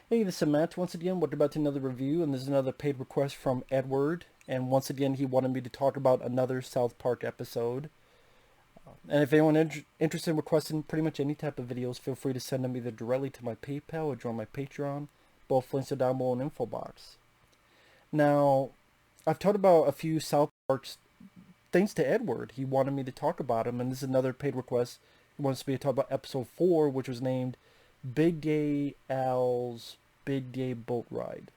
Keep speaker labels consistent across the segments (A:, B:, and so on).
A: Hey, this is Matt once again. We're about to another review, and this is another paid request from Edward. And once again, he wanted me to talk about another South Park episode. And if anyone interested in requesting pretty much any type of videos, feel free to send them either directly to my PayPal or join my Patreon. Both links are down below in the info box. Now, I've talked about a few South Parks thanks to Edward. He wanted me to talk about them, and this is another paid request. He wants me to talk about episode 4, which was named Big Day Al's Big Day Boat Ride.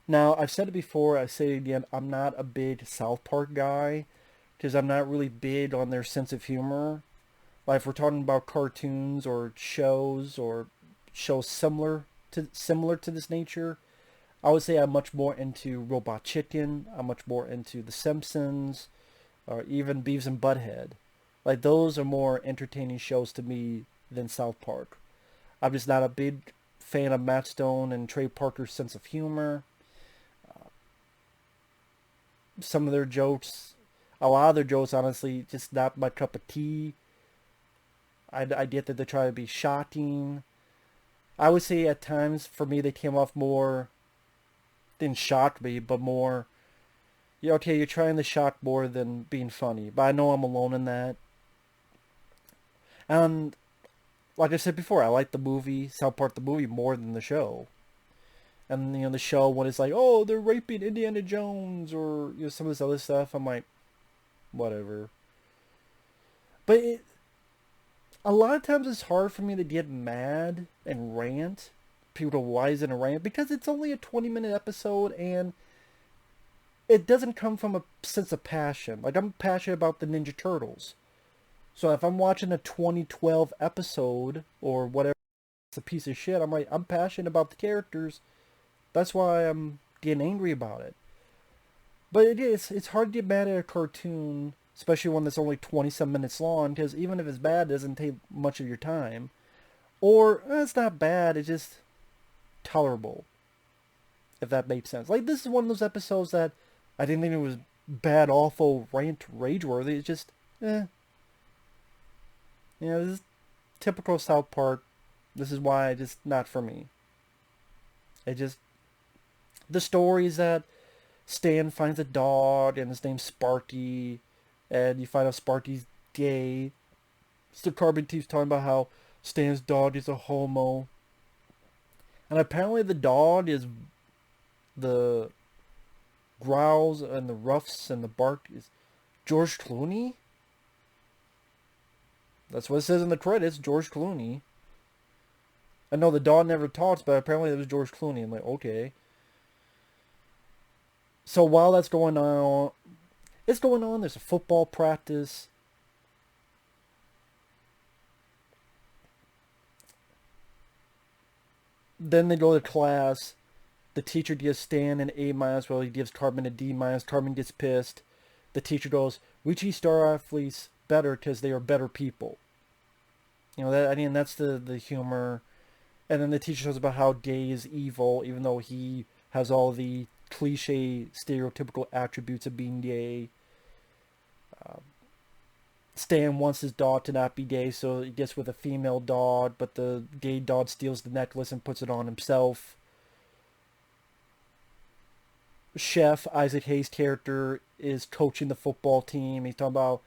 A: Now, I've said it before, I say it again, I'm not a big South Park guy because I'm not really big on their sense of humor. Like if we're talking about cartoons or shows similar to this nature, I would say I'm much more into Robot Chicken, I'm much more into The Simpsons, or even Beavis and Butthead. Like those are more entertaining shows to me than South Park. I'm just not a big fan of Matt Stone and Trey Parker's sense of humor. Some of their jokes, a lot of their jokes, honestly, just not my cup of tea. I get that they try to be shocking. I would say at times, for me, they came off more, didn't shock me, but more, yeah, okay, you're trying to shock more than being funny. But I know I'm alone in that. And like I said before, I like the movie, South Park the movie, more than the show. And the show when it's like, oh, they're raping Indiana Jones or some of this other stuff, I'm like, whatever. But a lot of times it's hard for me to get mad and rant. People go, why is it a rant? Because it's only a 20-minute episode and it doesn't come from a sense of passion. Like I'm passionate about the Ninja Turtles. So if I'm watching a 2012 episode or whatever, it's a piece of shit, I'm like, I'm passionate about the characters. That's why I'm getting angry about it. But it's hard to get mad at a cartoon, especially one that's only 20 some minutes long, because even if it's bad, it doesn't take much of your time. Or it's not bad, it's just tolerable, if that makes sense. Like this is one of those episodes that I didn't think it was bad, awful, rant, rage worthy. It's just, this is typical South Park. This is why it's just not for me. It just the stories that Stan finds a dog and his name's Sparky, and you find out Sparky's gay. So Carbon keeps talking about how Stan's dog is a homo, and apparently the dog is the growls and the ruffs and the bark is George Clooney. That's what it says in the credits, George Clooney. I know the dog never talks, but apparently it was George Clooney. I'm like, okay. So while that's going on, it's going on. There's a football practice. Then they go to class. The teacher gives Stan an A minus. Well, he gives Cartman a D minus. Cartman gets pissed. The teacher goes, "We treat star athletes better because they are better people." That's the humor. And then the teacher talks about how gay is evil, even though he has all the cliche, stereotypical attributes of being gay. Stan wants his dog to not be gay, so he gets with a female dog, but the gay dog steals the necklace and puts it on himself. Chef Isaac Hayes' character is coaching the football team. He's talking about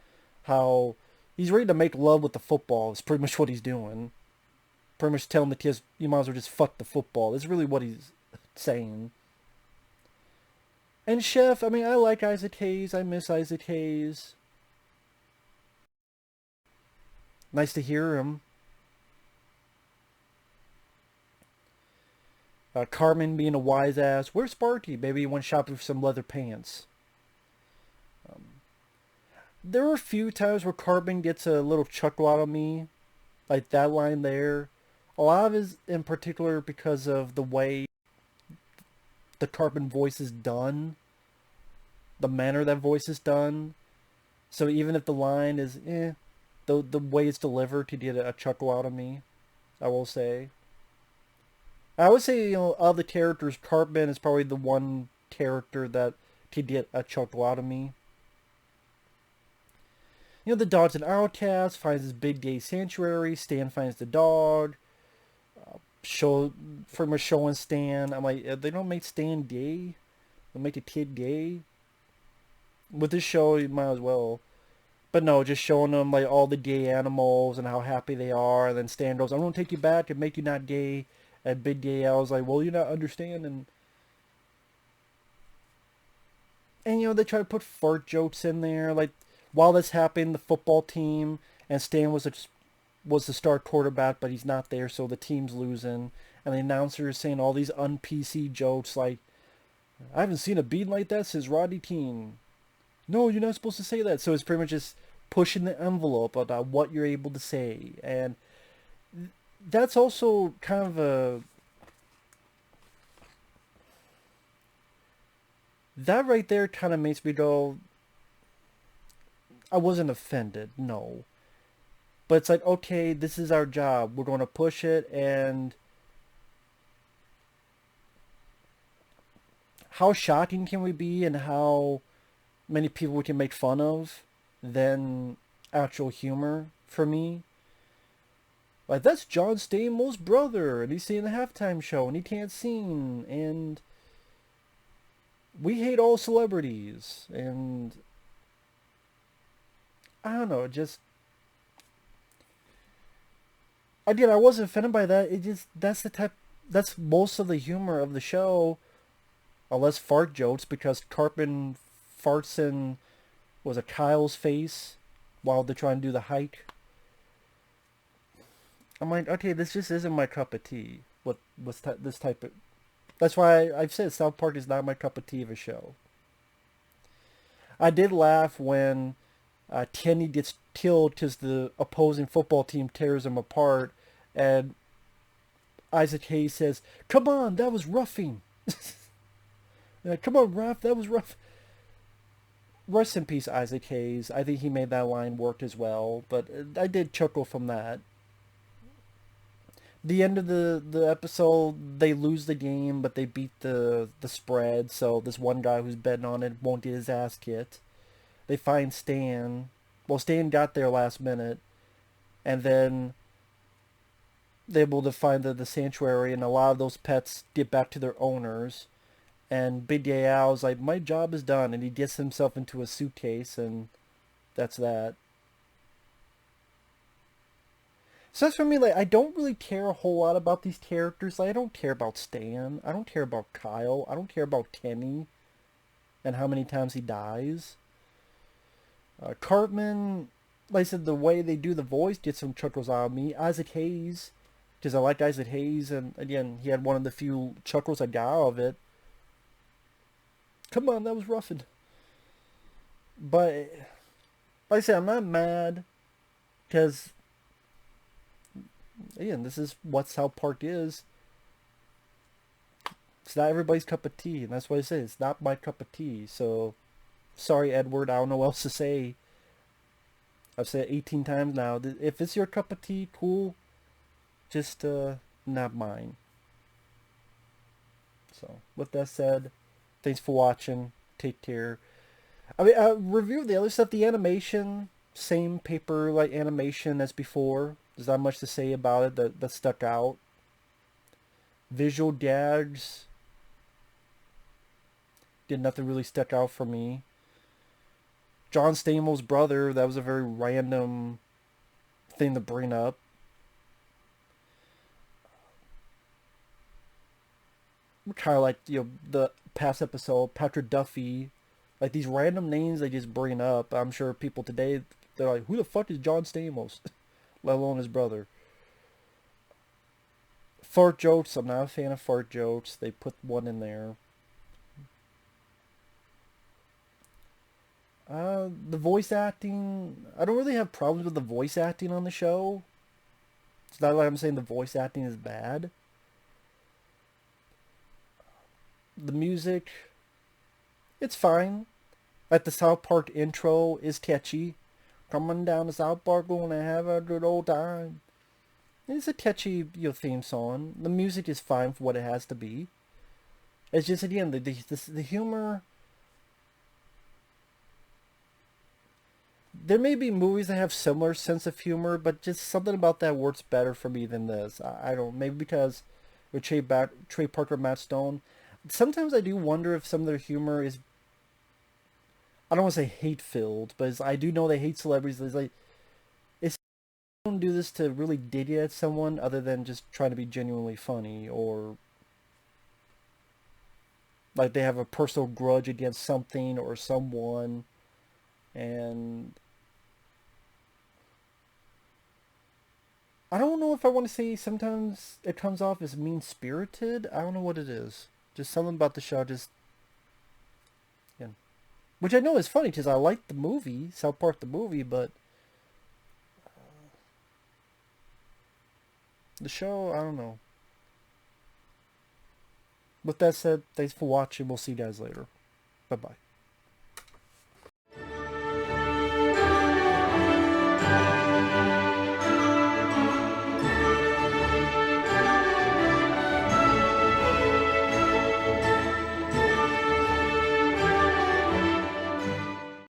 A: how he's ready to make love with the football. It's pretty much what he's doing. Pretty much telling the kids, you might as well just fuck the football. That's really what he's saying. And Chef, I mean, I like Isaac Hayes. I miss Isaac Hayes. Nice to hear him. Carmen being a wise ass. Where's Sparky? Maybe he went shopping for some leather pants. There are a few times where Carmen gets a little chuckle out of me. Like that line there. A lot of it is in particular because of the way the Cartman voice is done. The manner that voice is done. So even if the line is the way it's delivered to get a chuckle out of me, I will say. I would say, of the characters, Cartman is probably the one character that could get a chuckle out of me. The dog's an outcast, finds his big gay sanctuary, Stan finds the dog. show from a showing Stan. I'm like, they don't make Stan gay. They make a kid gay. With this show, you might as well. But no, just showing them like all the gay animals and how happy they are. And then Stan goes, "I'm gonna take you back and make you not gay." And Big Gay Al was like, "Well, you're not understanding." And they try to put fart jokes in there. Like while this happened, the football team and Stan was the star quarterback, but he's not there, so the team's losing. And the announcer is saying all these un-PC jokes like, "I haven't seen a beat like that since Rodney King." No, you're not supposed to say that. So it's pretty much just pushing the envelope about what you're able to say. And that's also kind of a... That right there kind of makes me go, I wasn't offended, no. But it's like, okay, this is our job. We're going to push it, and how shocking can we be and how many people we can make fun of than actual humor for me? Like, that's John Stamos' brother, and he's seeing the halftime show, and he can't sing, and we hate all celebrities, and I don't know, just... Again, I wasn't offended by that. It just, that's most of the humor of the show, unless fart jokes, because Cartman farts in, was it Kyle's face while they're trying to do the hike. I'm like, okay, this just isn't my cup of tea. This type of... That's why I've said South Park is not my cup of tea of a show. I did laugh when Kenny gets killed because the opposing football team tears him apart, and Isaac Hayes says, "Come on, that was roughing." Come on, Raph, that was rough. Rest in peace, Isaac Hayes. I think he made that line work as well, but I did chuckle from that. The end of the episode, they lose the game, but they beat the spread. So this one guy who's betting on it won't get his ass kicked. They find Stan. Well, Stan got there last minute, and then they're able to find the sanctuary, and a lot of those pets get back to their owners. And Big Gay Al's like, "My job is done," and he gets himself into a suitcase, and that's that. So that's for me, like, I don't really care a whole lot about these characters. Like, I don't care about Stan. I don't care about Kyle. I don't care about Kenny and how many times he dies. Cartman, like I said, the way they do the voice gets some chuckles out of me. Isaac Hayes, because I like Isaac Hayes, and again, he had one of the few chuckles I got out of it. Come on, that was roughened. But, like I said, I'm not mad, because, again, this is what South Park is. It's not everybody's cup of tea, and that's what I say. It's not my cup of tea. So, sorry, Edward. I don't know what else to say. I've said it 18 times now. If it's your cup of tea, cool. Just not mine. So, with that said, thanks for watching. Take care. I mean, review the other stuff. The animation, same paper like animation as before. There's not much to say about it that stuck out. Visual gags did nothing really stuck out for me. John Stamos' brother, that was a very random thing to bring up. Kind of like, the past episode, Patrick Duffy. Like, these random names they just bring up. I'm sure people today, they're like, who the fuck is John Stamos? Let alone his brother. Fart jokes, I'm not a fan of fart jokes. They put one in there. The voice acting, I don't really have problems with the voice acting on the show. It's not like I'm saying the voice acting is bad. The music, it's fine. Like the South Park intro is catchy. Coming down to South Park, gonna have a good old time. It's a catchy theme song. The music is fine for what it has to be. It's just, again, the humor. There may be movies that have similar sense of humor, but just something about that works better for me than this. I don't, maybe because with Trey Parker, Matt Stone. Sometimes I do wonder if some of their humor is, I don't want to say hate filled, but I do know they hate celebrities. It's like, it's don't do this to really dig at someone other than just trying to be genuinely funny, or like they have a personal grudge against something or someone, and I don't know if I want to say sometimes it comes off as mean spirited. I don't know what it is. Just something about the show just, yeah. Which I know is funny because I like the movie, South Park the movie, but the show, I don't know. With that said, thanks for watching. We'll see you guys later. Bye bye.